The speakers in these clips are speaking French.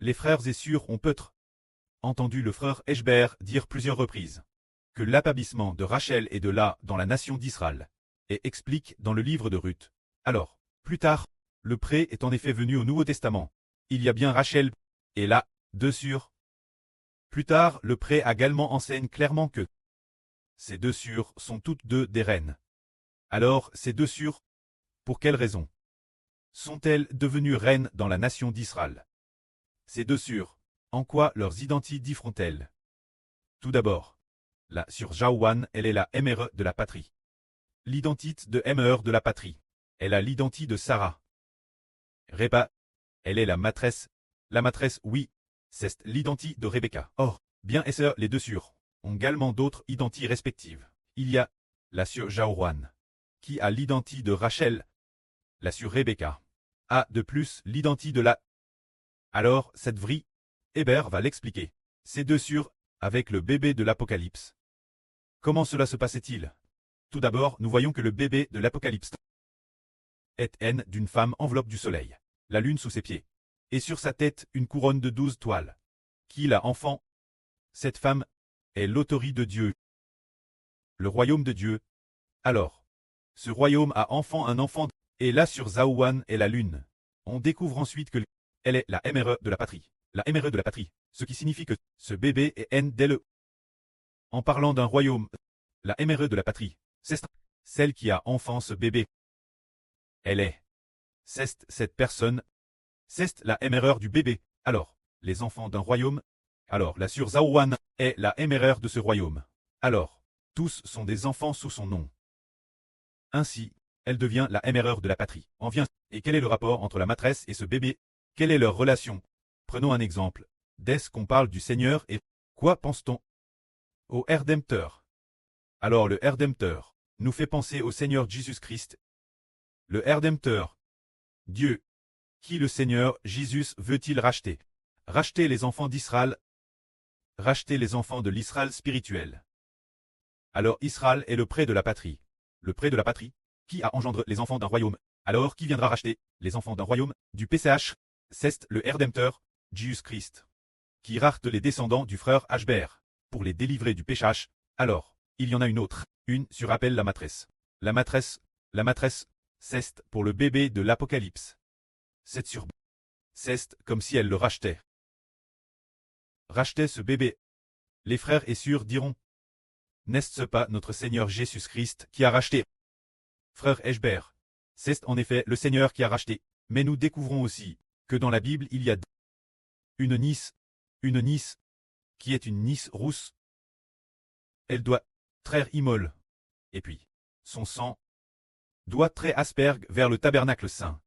Les frères et sœurs ont peut-être entendu le frère Eshber dire plusieurs reprises que l'appabissement de Rachel et de Léa dans la nation d'Israël, et explique dans le livre de Ruth. Alors, plus tard, le pré est en effet venu au Nouveau Testament. Il y a bien Rachel et Léa, deux sœurs. Plus tard, le pré également enseigne clairement que ces deux sœurs sont toutes deux des reines. Alors, ces deux sœurs, pour quelle raison sont-elles devenues reines dans la nation d'Israël? Ces deux sœurs, en quoi leurs identités diffèrent-elles? Tout d'abord, la sœur Jaouane, elle est la MRE de la patrie. L'identité de MRE de la patrie. Elle a l'identité de Sarah. Répa, elle est la maîtresse. La maîtresse, oui, c'est l'identité de Rebecca. Or, bien et sœurs, les deux sœurs ont également d'autres identités respectives. Il y a la sœur Jaouane, qui a l'identité de Rachel. La sœur Rebecca a de plus l'identité de la. Alors, cette vraie, Hébert va l'expliquer. Ces deux sœurs, avec le bébé de l'Apocalypse. Comment cela se passait-il? Tout d'abord, nous voyons que le bébé de l'Apocalypse est haine d'une femme enveloppe du soleil, la lune sous ses pieds, et sur sa tête une couronne de 12 toiles. Qui l'a enfant? Cette femme est l'autorité de Dieu. Le royaume de Dieu. Alors, ce royaume a un enfant, et là sur Zaouane est la lune. On découvre ensuite que elle est la MRE de la patrie. La MRE de la patrie, ce qui signifie que ce bébé est haine dès le. En parlant d'un royaume, la MRE de la patrie, c'est celle qui a enfant ce bébé. Elle est. C'est cette personne. C'est la MRE du bébé. Alors, les enfants d'un royaume. Alors, la sœur Zaouane est la MRE de ce royaume. Alors, tous sont des enfants sous son nom. Ainsi, elle devient la MRE de la patrie. En vient. Et quel est le rapport entre la maîtresse et ce bébé? Quelle est leur relation? Prenons un exemple. Dès qu'on parle du Seigneur et quoi pense-t-on? Au Rédempteur. Alors le Rédempteur nous fait penser au Seigneur Jésus-Christ. Le Rédempteur. Dieu. Qui le Seigneur Jésus veut-il racheter? Racheter les enfants d'Israël. Racheter les enfants de l'Israël spirituel. Alors Israël est le pré de la patrie. Le pré de la patrie, qui a engendré les enfants d'un royaume. Alors qui viendra racheter les enfants d'un royaume? Du PCH, c'est le Rédempteur, Jésus-Christ. Qui rachète les descendants du frère Ashber, pour les délivrer du péchage. Alors, il y en a une autre, une sur appelle la maîtresse. La maîtresse, c'est pour le bébé de l'Apocalypse. C'est comme si elle le rachetait. Rachetait ce bébé. Les frères et sœurs diront. N'est-ce pas notre Seigneur Jésus-Christ qui a racheté? Frère Eshber. C'est en effet le Seigneur qui a racheté. Mais nous découvrons aussi que dans la Bible il y a une Nice, qui est une Nice rousse. Elle doit traire immole. Et puis, son sang doit traire asperge vers le tabernacle saint.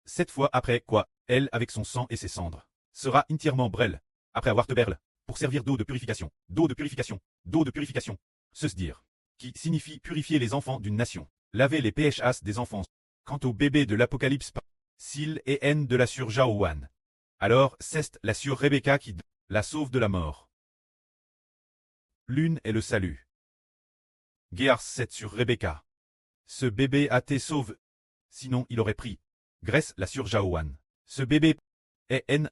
Cette fois après quoi, elle, avec son sang et ses cendres, sera entièrement brêle, après avoir te berle, pour servir d'eau de purification, d'eau de purification, d'eau de purification. Ce dire, qui signifie purifier les enfants d'une nation, laver les PHAs des enfants. Quant au bébé de l'Apocalypse, s'il et haine de la sœur Jaouane. Alors, c'est la sœur Rebecca qui la sauve de la mort. L'une est le salut. Guerre 7 sur Rebecca. Ce bébé a été sauvé. Sinon, il aurait pris. Grèce la sœur Jaouane. Ce bébé est haine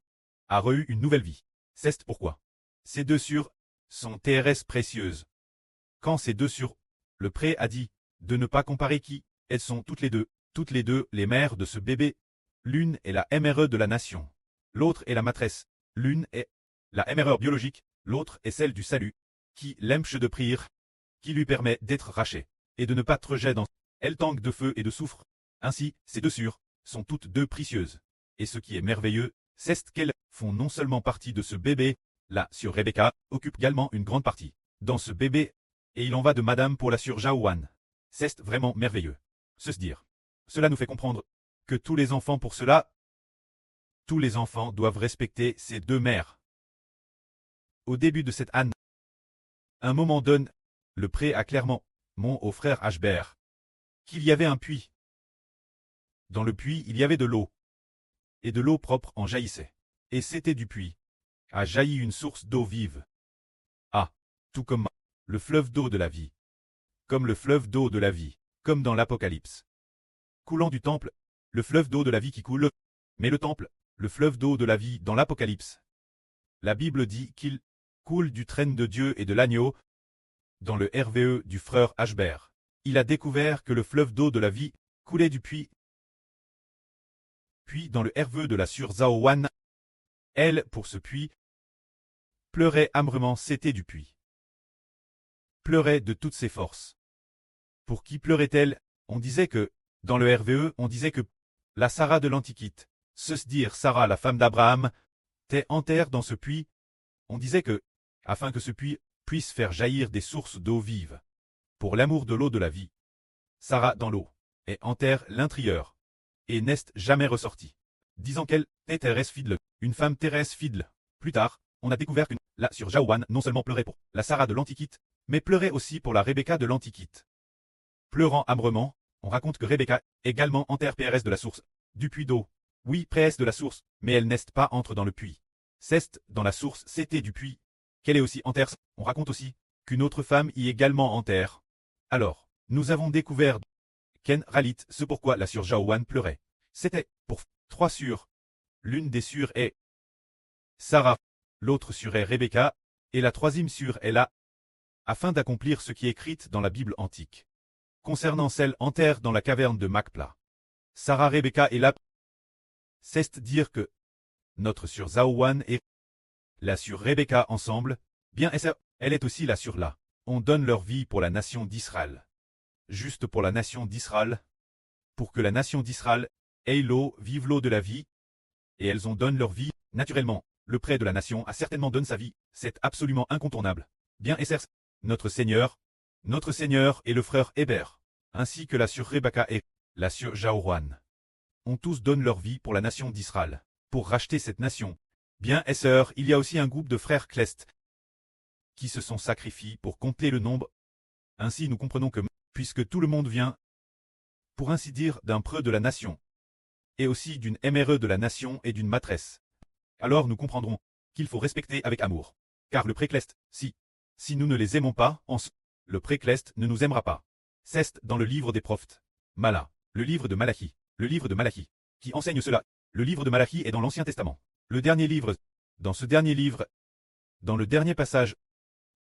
a re-eu une nouvelle vie. C'est pourquoi. Ces deux sœurs sont TRS précieuses. Quand ces deux sœurs, le pré a dit de ne pas comparer qui, elles sont toutes les deux les mères de ce bébé. L'une est la MRE de la nation. L'autre est la maîtresse. L'une est la MRE biologique, l'autre est celle du salut, qui l'empêche de prier, qui lui permet d'être raché, et de ne pas être jeté dans elle tangue de feu et de soufre. Ainsi, ces deux sœurs sont toutes deux précieuses. Et ce qui est merveilleux, c'est qu'elles font non seulement partie de ce bébé, la sœur Rebecca occupe également une grande partie dans ce bébé, et il en va de madame pour la sœur Jaouane. C'est vraiment merveilleux. Se dire. Cela nous fait comprendre que tous les enfants pour cela, tous les enfants doivent respecter ces deux mères. Au début de cette année, un moment donne, le pré a clairement, mon au frère Ashber, qu'il y avait un puits. Dans le puits, il y avait de l'eau. Et de l'eau propre en jaillissait. Et c'était du puits. A jailli une source d'eau vive. Ah, tout comme le fleuve d'eau de la vie. Comme le fleuve d'eau de la vie, comme dans l'Apocalypse. Coulant du temple, le fleuve d'eau de la vie qui coule. Mais le temple le fleuve d'eau de la vie dans l'Apocalypse. La Bible dit qu'il coule du trône de Dieu et de l'agneau. Dans le RVE du frère Ashbert, il a découvert que le fleuve d'eau de la vie coulait du puits. Puis dans le RVE de la sœur Zhao Wan, elle, pour ce puits, pleurait amèrement, c'était du puits. Pleurait de toutes ses forces. Pour qui pleurait-elle? On disait que, dans le RVE, on disait que la Sarah de l'Antiquité, dire Sarah la femme d'Abraham, était enterrée dans ce puits. On disait que, afin que ce puits puisse faire jaillir des sources d'eau vive, pour l'amour de l'eau de la vie, Sarah dans l'eau, et enterre l'intérieur, et n'est jamais ressortie, disant qu'elle était Thérèse Fidle, une femme Thérèse Fidle. Plus tard, on a découvert que la sœur Zhao Wan non seulement pleurait pour la Sarah de l'Antiquité, mais pleurait aussi pour la Rebecca de l'Antiquité. Pleurant amèrement, on raconte que Rebecca également enterre près de la source, du puits d'eau. Oui, près de la source, mais elle n'est pas entre dans le puits. C'est dans la source, c'était du puits, qu'elle est aussi enterre. On raconte aussi qu'une autre femme y également enterre. Alors, nous avons découvert Ken Ralit, ce pourquoi la sœur Zhao Wan pleurait. C'était pour 3 sœurs. L'une des sœurs est Sarah, l'autre sœur est Rebecca, et la troisième sœur est là, afin d'accomplir ce qui est écrit dans la Bible antique. Concernant celle enterrée dans la caverne de Macpla. Sarah Rebecca est là. C'est dire que notre sœur Zhao Wan et la sœur Rebecca ensemble, bien elle est aussi la sœur là. On donne leur vie pour la nation d'Israël. Juste pour la nation d'Israël. Pour que la nation d'Israël ait l'eau, vive l'eau de la vie. Et elles ont donné leur vie, naturellement. Le prêtre de la nation a certainement donné sa vie, c'est absolument incontournable. Bien notre Seigneur et le frère Hébert, ainsi que la sœur Rebecca et la sœur Zhao Wan, ont tous donné leur vie pour la nation d'Israël, pour racheter cette nation. Bien sœurs, il y a aussi un groupe de frères Clest qui se sont sacrifiés pour compter le nombre. Ainsi nous comprenons que, puisque tout le monde vient, pour ainsi dire, d'un preux de la nation, et aussi d'une MRE de la nation et d'une maîtresse, alors nous comprendrons qu'il faut respecter avec amour. Car le précleste, si nous ne les aimons pas, le précleste ne nous aimera pas. C'est dans le livre des prophètes. Le livre de Malachi, qui enseigne cela. Le livre de Malachi est dans l'Ancien Testament. Le dernier livre, dans ce dernier livre, dans le dernier passage,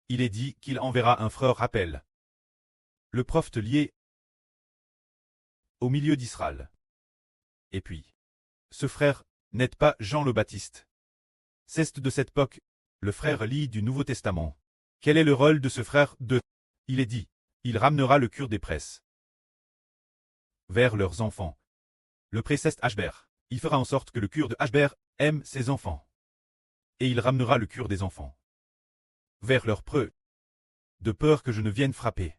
il est dit qu'il enverra un frère rappel. Le prophète lié au milieu d'Israël. Et puis, ce frère n'est pas Jean le Baptiste. C'est de cette époque, le frère lit du Nouveau Testament. Quel est le rôle de ce frère de? Il est dit, il ramènera le cœur des presses vers leurs enfants. Le préceste Ashbert, il fera en sorte que le cœur de Ashbert aime ses enfants. Et il ramènera le cœur des enfants vers leurs preux, de peur que je ne vienne frapper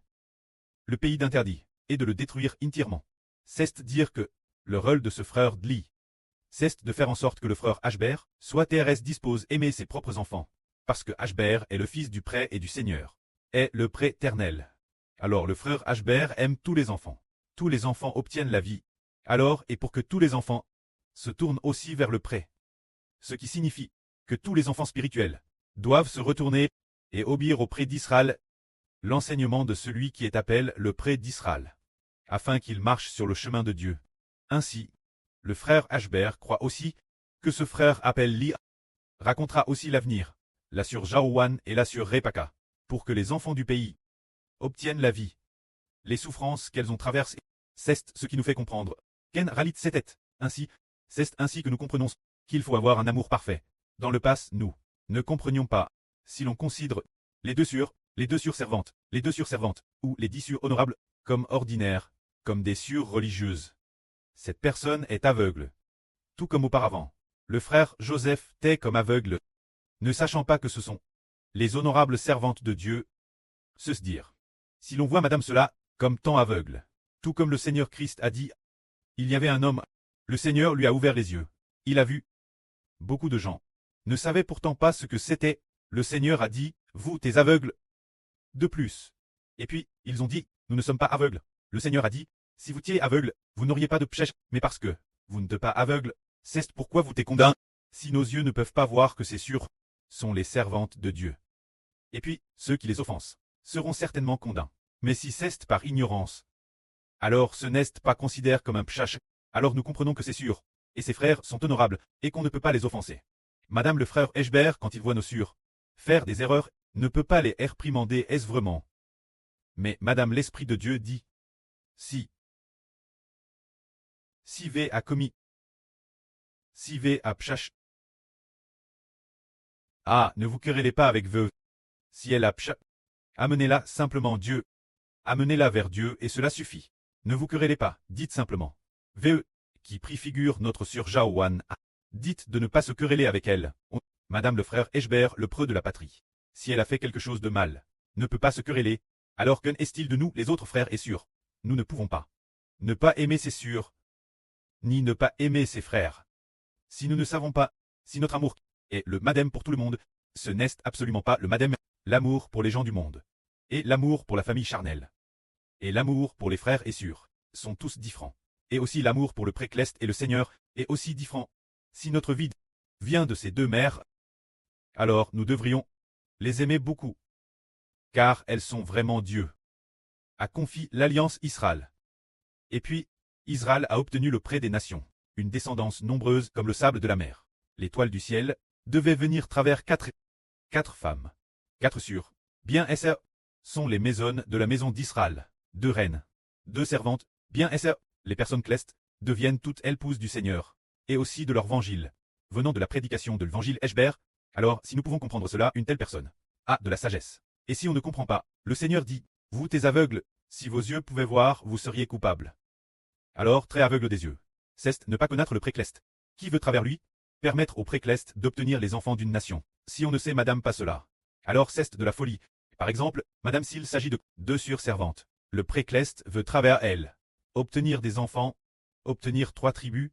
le pays d'interdit, et de le détruire entièrement. C'est dire que le rôle de ce frère Dli, c'est de faire en sorte que le frère Ashbert soit TRS dispose aimer ses propres enfants, parce que Ashbert est le fils du prêtre et du Seigneur, est le prêtre éternel. Alors le frère Ashbert aime tous les enfants. Tous les enfants obtiennent la vie. Alors, et pour que tous les enfants se tournent aussi vers le prêtre. Ce qui signifie que tous les enfants spirituels doivent se retourner et obéir au prêtre d'Israël, l'enseignement de celui qui est appelé le prêtre d'Israël, afin qu'il marche sur le chemin de Dieu. Ainsi, le frère Ashbert croit aussi que ce frère appelle Li racontera aussi l'avenir, la sœur Zhao Wan et la sœur Rebecca, pour que les enfants du pays obtiennent la vie. Les souffrances qu'elles ont traversées, c'est ce qui nous fait comprendre. Ken Ralit c'était ainsi, c'est ainsi que nous comprenons qu'il faut avoir un amour parfait. Dans le passé, nous ne comprenions pas, si l'on considère les deux sœurs servantes, ou les 10 sœurs honorables, comme ordinaires, comme des sœurs religieuses. Cette personne est aveugle. Tout comme auparavant, le frère Joseph était comme aveugle, ne sachant pas que ce sont les honorables servantes de Dieu. Se dire. Si l'on voit madame cela, comme tant aveugle, tout comme le Seigneur Christ a dit, il y avait un homme, le Seigneur lui a ouvert les yeux, il a vu. Beaucoup de gens ne savaient pourtant pas ce que c'était, le Seigneur a dit, vous t'es aveugles. De plus. Et puis, ils ont dit, nous ne sommes pas aveugles. Le Seigneur a dit, si vous étiez aveugle, vous n'auriez pas de péché, mais parce que vous n'êtes pas aveugle, c'est pourquoi vous t'es condamné. Si nos yeux ne peuvent pas voir que c'est sûr, sont les servantes de Dieu. Et puis, ceux qui les offensent seront certainement condamnés. Mais si c'est par ignorance, alors ce n'est pas considéré comme un péché. Alors nous comprenons que c'est sûr et ses frères sont honorables, et qu'on ne peut pas les offenser. Madame le frère Eshbert, quand il voit nos sœurs faire des erreurs, ne peut pas les réprimander, est-ce vraiment? Mais Madame l'Esprit de Dieu dit, si V a commis, si V a pchach. Ah, ne vous querellez pas avec veuve. Si elle a pchach, amenez-la simplement Dieu. Amenez-la vers Dieu et cela suffit. Ne vous querellez pas, dites simplement. VE, qui préfigure notre sœur Jaowan. Dites de ne pas se quereller avec elle. Madame le frère Eshbert, le preux de la patrie. Si elle a fait quelque chose de mal, ne peut pas se quereller. Alors qu'en est-il de nous, les autres frères et sœurs? Nous ne pouvons pas. Ne pas aimer ses sœurs, ni ne pas aimer ses frères. Si nous ne savons pas, si notre amour est le madame pour tout le monde, ce n'est absolument pas le madame, l'amour pour les gens du monde. Et l'amour pour la famille charnelle. Et l'amour pour les frères et sœurs, sont tous différents. Et aussi l'amour pour le précleste et le Seigneur, est aussi différent. Si notre vie vient de ces deux mères, alors nous devrions les aimer beaucoup. Car elles sont vraiment Dieu. A confié l'alliance Israël. Et puis, Israël a obtenu le prêt des nations, une descendance nombreuse comme le sable de la mer. L'étoile du ciel devait venir travers quatre femmes. 4 sœurs. Bien Esser sont les maisons de la maison d'Israël. 2 reines. 2 servantes. Bien Esser, les personnes clestes, deviennent toutes épouses du Seigneur. Et aussi de leur évangile. Venant de la prédication de l'évangile Eshbert, alors si nous pouvons comprendre cela, une telle personne a de la sagesse. Et si on ne comprend pas, le Seigneur dit, vous t'es aveugles, si vos yeux pouvaient voir, vous seriez coupables. Alors, très aveugle des yeux. C'est ne pas connaître le précleste. Qui veut travers lui permettre au précleste d'obtenir les enfants d'une nation. Si on ne sait madame pas cela, alors c'est de la folie. Par exemple, madame s'il s'agit de 2 sœurs servantes. Le précleste veut travers elle obtenir des enfants, obtenir 3 tribus.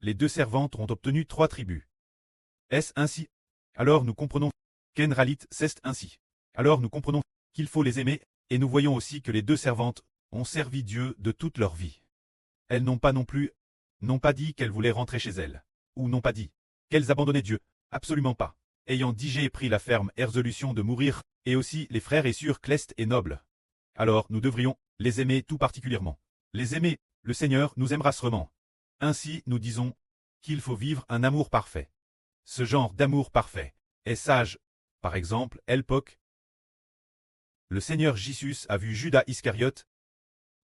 Les 2 servantes ont obtenu 3 tribus. Est-ce ainsi? Alors nous comprenons qu'Enralit c'est ainsi. Alors nous comprenons qu'il faut les aimer, et nous voyons aussi que les 2 servantes ont servi Dieu de toute leur vie. Elles n'ont pas non plus, n'ont pas dit qu'elles voulaient rentrer chez elles, ou n'ont pas dit qu'elles abandonnaient Dieu, absolument pas. Ayant digé pris la ferme résolution de mourir, et aussi les frères et sœurs clestes et nobles. Alors nous devrions les aimer tout particulièrement. Les aimer, le Seigneur nous aimera sûrement. Ainsi nous disons qu'il faut vivre un amour parfait. Ce genre d'amour parfait est sage. Par exemple, Elpoc. Le Seigneur Jésus a vu Judas Iscariote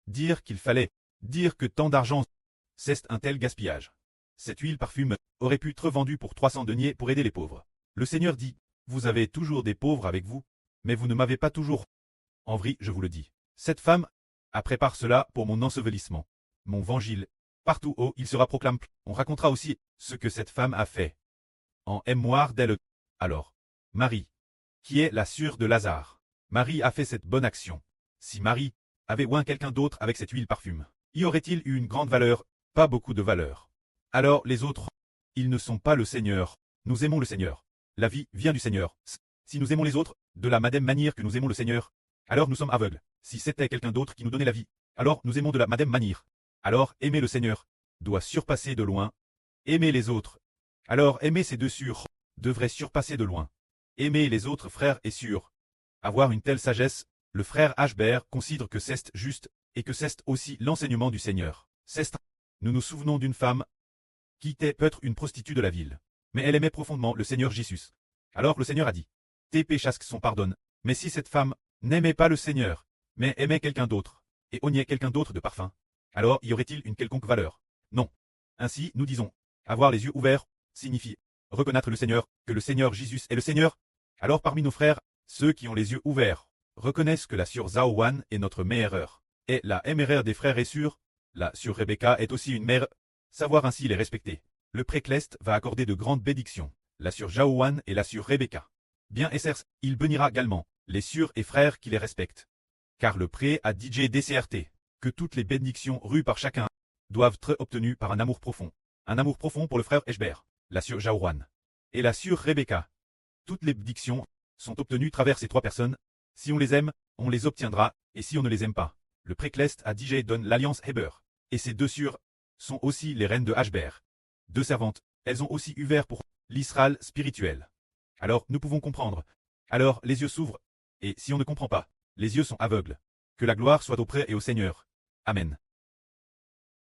dire qu'il fallait dire que tant d'argent, c'est un tel gaspillage. Cette huile parfume aurait pu être vendue pour 300 deniers pour aider les pauvres. Le Seigneur dit, vous avez toujours des pauvres avec vous, mais vous ne m'avez pas toujours. En vrai, je vous le dis. Cette femme a préparé cela pour mon ensevelissement. Mon évangile, partout où il sera proclamé, on racontera aussi ce que cette femme a fait. En mémoire d'elle. Alors, Marie, qui est la sœur de Lazare. Marie a fait cette bonne action. Si Marie avait oint quelqu'un d'autre avec cette huile parfume, y aurait-il eu une grande valeur? Pas beaucoup de valeur. Alors les autres, ils ne sont pas le Seigneur. Nous aimons le Seigneur. La vie vient du Seigneur. Si nous aimons les autres, de la même manière que nous aimons le Seigneur, alors nous sommes aveugles. Si c'était quelqu'un d'autre qui nous donnait la vie, alors nous aimons de la même manière. Alors aimer le Seigneur doit surpasser de loin. Aimer les autres. Alors aimer ces 2 sœurs devrait surpasser de loin. Aimer les autres frères et sœurs. Avoir une telle sagesse, le frère Ashbert considère que c'est juste, et que c'est aussi l'enseignement du Seigneur. Nous nous souvenons d'une femme qui était peut-être une prostituée de la ville. Mais elle aimait profondément le Seigneur Jésus. Alors le Seigneur a dit, tes péchés sont pardonnés. Mais si cette femme n'aimait pas le Seigneur, mais aimait quelqu'un d'autre, et ognait quelqu'un d'autre de parfum, alors y aurait-il une quelconque valeur? Non. Ainsi, nous disons, avoir les yeux ouverts, signifie reconnaître le Seigneur, que le Seigneur Jésus est le Seigneur. Alors parmi nos frères, ceux qui ont les yeux ouverts, reconnaissent que la sœur Zaowan est notre meilleure. Et la mère des frères est sûre, la sœur Rebecca est aussi une mère, savoir ainsi les respecter. Le précleste va accorder de grandes bénédictions, la sœur Jaowan et la sœur Rebecca. Bien Essers, il bénira également les sœurs et frères qui les respectent. Car le pré a dit DCRT, que toutes les bénédictions rues par chacun doivent être obtenues par un amour profond. Un amour profond pour le frère Eshbert, la sœur Jaowan et la sœur Rebecca. Toutes les bénédictions sont obtenues travers ces 3 personnes. Si on les aime, on les obtiendra, et si on ne les aime pas, le précleste a dit donne l'alliance Heber. Et ces 2 sœurs sont aussi les reines de Ashbert. 2 servantes, elles ont aussi ouvert pour l'Israël spirituel. Alors nous pouvons comprendre. Alors les yeux s'ouvrent, et si on ne comprend pas, les yeux sont aveugles. Que la gloire soit auprès et au Seigneur. Amen.